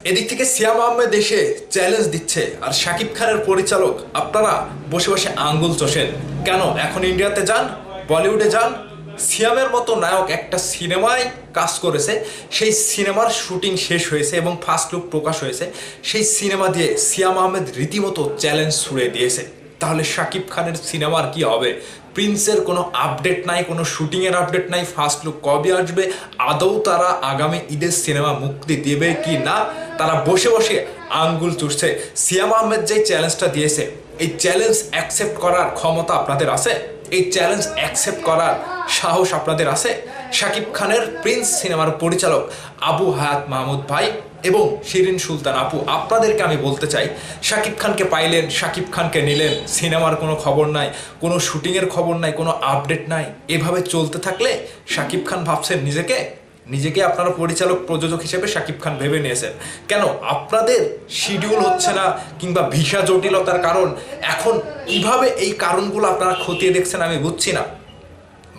এদিক থেকে সিয়াম আহমেদ এসে চ্যালেঞ্জ দিচ্ছে, আর শাকিব খানের পরিচালক আপনারা বসে বসে আঙ্গুল চষেন কেন? এখন ইন্ডিয়াতে যান, বলিউডে যান। সিয়ামের মতো নায়ক একটা সিনেমায় কাজ করেছে, সেই সিনেমার শুটিং শেষ হয়েছে এবং ফার্স্ট লুক প্রকাশ হয়েছে। সেই সিনেমা দিয়ে সিয়াম আহমেদ রীতিমতো চ্যালেঞ্জ ছুড়ে দিয়েছে। তাহলে শাকিব খানের সিনেমার কি হবে? প্রিন্সের কোনো আপডেট নাই, কোনো শুটিংয়ের আপডেট নাই, ফার্স্ট লুক কবে আসবে, আদৌ তারা আগামী ঈদের সিনেমা মুক্তি দেবে কি না, তারা বসে বসে আঙ্গুল চুষছে। সিয়াম আহমেদ যে চ্যালেঞ্জটা দিয়েছে, এই চ্যালেঞ্জ অ্যাকসেপ্ট করার ক্ষমতা আপনাদের আছে? এই চ্যালেঞ্জ অ্যাকসেপ্ট করার সাহস আপনাদের আছে? শাকিব খানের প্রিন্স সিনেমার পরিচালক আবু হায়াত মাহমুদ ভাই এবং শিরিন সুলতান আপু, আপনাদেরকে আমি বলতে চাই, শাকিব খানকে পাইলেন, শাকিব খানকে নিলেন, সিনেমার কোনো খবর নাই, কোনো শুটিংয়ের খবর নাই, কোনো আপডেট নাই। এভাবে চলতে থাকলে শাকিব খান ভাবছেন নিজেকে আপনারা পরিচালক প্রযোজক হিসেবে শাকিব খান ভেবে নিয়েছেন কেন? আপনাদের শিডিউল হচ্ছে না কিংবা ভিসা জটিলতার কারণ। এখন কিভাবে এই কারণগুলো আপনারা খতিয়ে দেখছেন আমি বুঝছি না।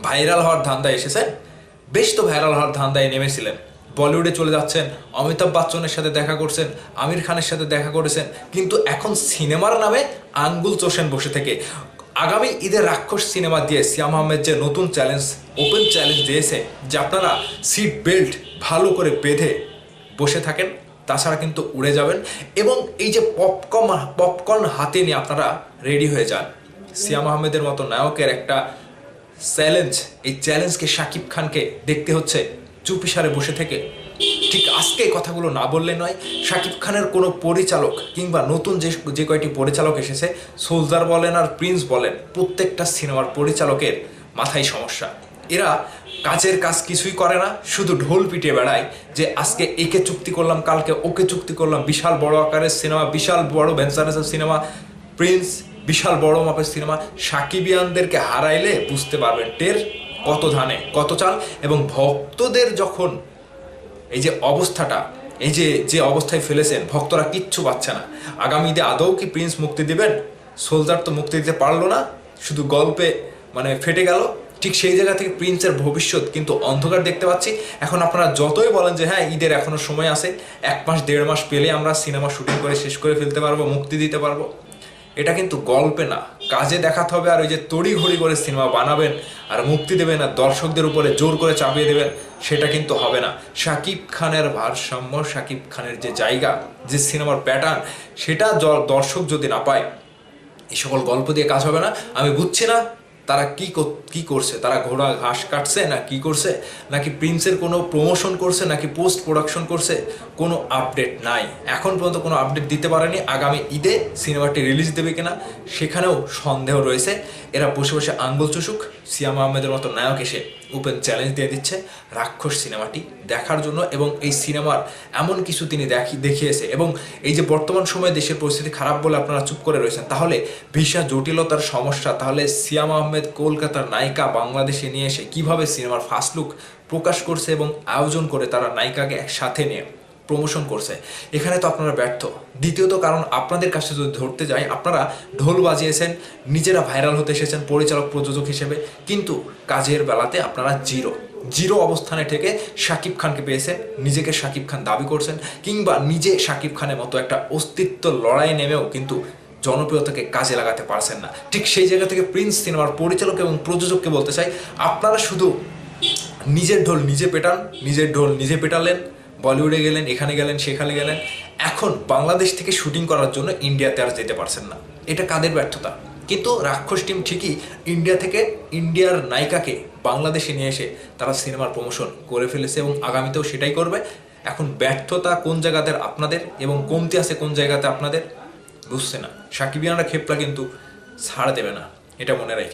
ভাইরাল হওয়ার ধান্দায় এসেছেন, বেশ তো ভাইরাল হওয়ার ধান্দায় নেমেছিলেন। বলিউডে চলে যাচ্ছেন, অমিতাভ বচ্চনের সাথে দেখা করছেন, আমির খানের সাথে দেখা করেছেন, কিন্তু এখন সিনেমার নামে আঙ্গুল চষেন বসে থেকে। আগামী ঈদের রাক্ষস সিনেমা দিয়ে সিয়াম আহমেদ যে নতুন চ্যালেঞ্জ, ওপেন চ্যালেঞ্জ দিয়েছে যে আপনারা সিট বেল্ট ভালো করে বেঁধে বসে থাকেন, তাছাড়া কিন্তু উড়ে যাবেন। এবং এই যে পপকর্ন হাতে নিয়ে আপনারা রেডি হয়ে যান। সিয়াম আহমেদের মতো নায়কের একটা চ্যালেঞ্জ, এই চ্যালেঞ্জকে শাকিব খানকে দেখতে হচ্ছে চুপিসারে বসে থেকে। ঠিক আজকে কথাগুলো না বললে নয়। শাকিব খানের কোনো পরিচালক কিংবা নতুন যে কয়টি পরিচালক এসেছে, সোলজার বলেন আর প্রিন্স বলেন, প্রত্যেকটা সিনেমার পরিচালকের মাথায় সমস্যা। এরা কাজের কাজ কিছুই করে না, শুধু ঢোল পিটিয়ে বেড়ায় যে আজকে একে চুক্তি করলাম, কালকে ওকে চুক্তি করলাম। বিশাল বড় আকারের সিনেমা, বিশাল বড় ভেঞ্চারের সিনেমা, প্রিন্স বিশাল বড় মাপের সিনেমা। সাকিবিয়ানদেরকে হারাইলে বুঝতে পারবেন টের কত ধানে কত চাল। এবং ভক্তদের যখন এই যে অবস্থাটা, এই যে অবস্থায় ফেলেছেন, ভক্তরা কিচ্ছু পাচ্ছে না। আগামী ঈদে আদৌ কি প্রিন্স মুক্তি দিবেন? সোলজার তো মুক্তি দিতে পারলো না, শুধু গল্পে ফেটে গেল। ঠিক সেই জায়গা থেকে প্রিন্সের ভবিষ্যৎ কিন্তু অন্ধকার দেখতে পাচ্ছি। এখন আপনারা যতই বলেন যে হ্যাঁ ঈদের এখনো সময় আছে, 1 মাস 1.5 মাস পেলে আমরা সিনেমা শুটিং করে শেষ করে ফেলতে পারবো, মুক্তি দিতে পারবো, এটা কিন্তু গল্পে না, কাজে দেখাতে হবে। আর ওই যে তড়িঘড়ি করে সিনেমা বানাবেন আর মুক্তি দেবেন আর দর্শকদের উপরে জোর করে চাপিয়ে দেবেন, সেটা কিন্তু হবে না। শাকিব খানের ভারসাম্য, শাকিব খানের যে জায়গা, যে সিনেমার প্যাটার্ন, সেটা দর্শক যদি না পায়, এই সকল গল্প দিয়ে কাজ হবে না। আমি বুঝছি না তারা কি করছে, তারা ঘোড়া ঘাস কাটছে না কি করছে, নাকি প্রিন্সের কোনো প্রমোশন করছে, নাকি পোস্ট প্রোডাকশন করছে, কোনো আপডেট নাই। এখন পর্যন্ত কোনো আপডেট দিতে পারেনি। আগামী ঈদে সিনেমাটি রিলিজ দেবে কিনা সেখানেও সন্দেহ রয়েছে। এরা বসে বসে আঙ্গুল চুষুক। সিয়াম আহমেদের মতো নায়ক এসে ওপেন চ্যালেঞ্জ দিয়ে দিচ্ছে রাক্ষস সিনেমাটি দেখার জন্য, এবং এই সিনেমার এমন কিছু তিনি দেখিয়েছে। এবং এই যে বর্তমান সময়ে দেশের পরিস্থিতি খারাপ বলে আপনারা চুপ করে রয়েছেন, তাহলে ভিসা জটিলতার সমস্যা, তাহলে সিয়াম আহমেদ কলকাতার নায়িকা বাংলাদেশে নিয়ে এসে কিভাবে সিনেমার ফার্স্ট লুক প্রকাশ করছে এবং আয়োজন করে তারা নায়িকাকে একসাথে নিয়ে প্রমোশন করছে, এখানে তো আপনারা ব্যর্থ। দ্বিতীয়ত কারণ, আপনাদের কাছে যদি ধরতে যাই, আপনারা ঢোল বাজিয়েছেন, নিজেরা ভাইরাল হতে এসেছেন পরিচালক প্রযোজক হিসেবে, কিন্তু কাজের বেলাতে আপনারা জিরো অবস্থানে থেকে শাকিব খানকে পেয়েছেন, নিজেকে শাকিব খান দাবি করছেন, কিংবা নিজে শাকিব খানের মতো একটা অস্তিত্ব লড়াই নেমেও কিন্তু জনপ্রিয়তাকে কাজে লাগাতে পারছেন না। ঠিক সেই জায়গা থেকে প্রিন্স সিনেমার পরিচালক এবং প্রযোজককে বলতে চাই, আপনারা শুধু নিজের ঢোল নিজে পেটালেন, বলিউডে গেলেন, এখানে গেলেন, সেখানে গেলেন, এখন বাংলাদেশ থেকে শুটিং করার জন্য ইন্ডিয়াতে আর যেতে পারছেন না। এটা কাদের ব্যর্থতা? কিন্তু রাক্ষস টিম ঠিকই ইন্ডিয়া থেকে ইন্ডিয়ার নায়িকাকে বাংলাদেশে নিয়ে এসে তারা সিনেমার প্রমোশন করে ফেলেছে এবং আগামীতেও সেটাই করবে। এখন ব্যর্থতা কোন জায়গাতে আপনাদের এবং কমতি আছে কোন জায়গাতে আপনাদের বুঝছে না। সাকিবিয়ানরা খেপলা কিন্তু ছাড় দেবে না, এটা মনে রাখি।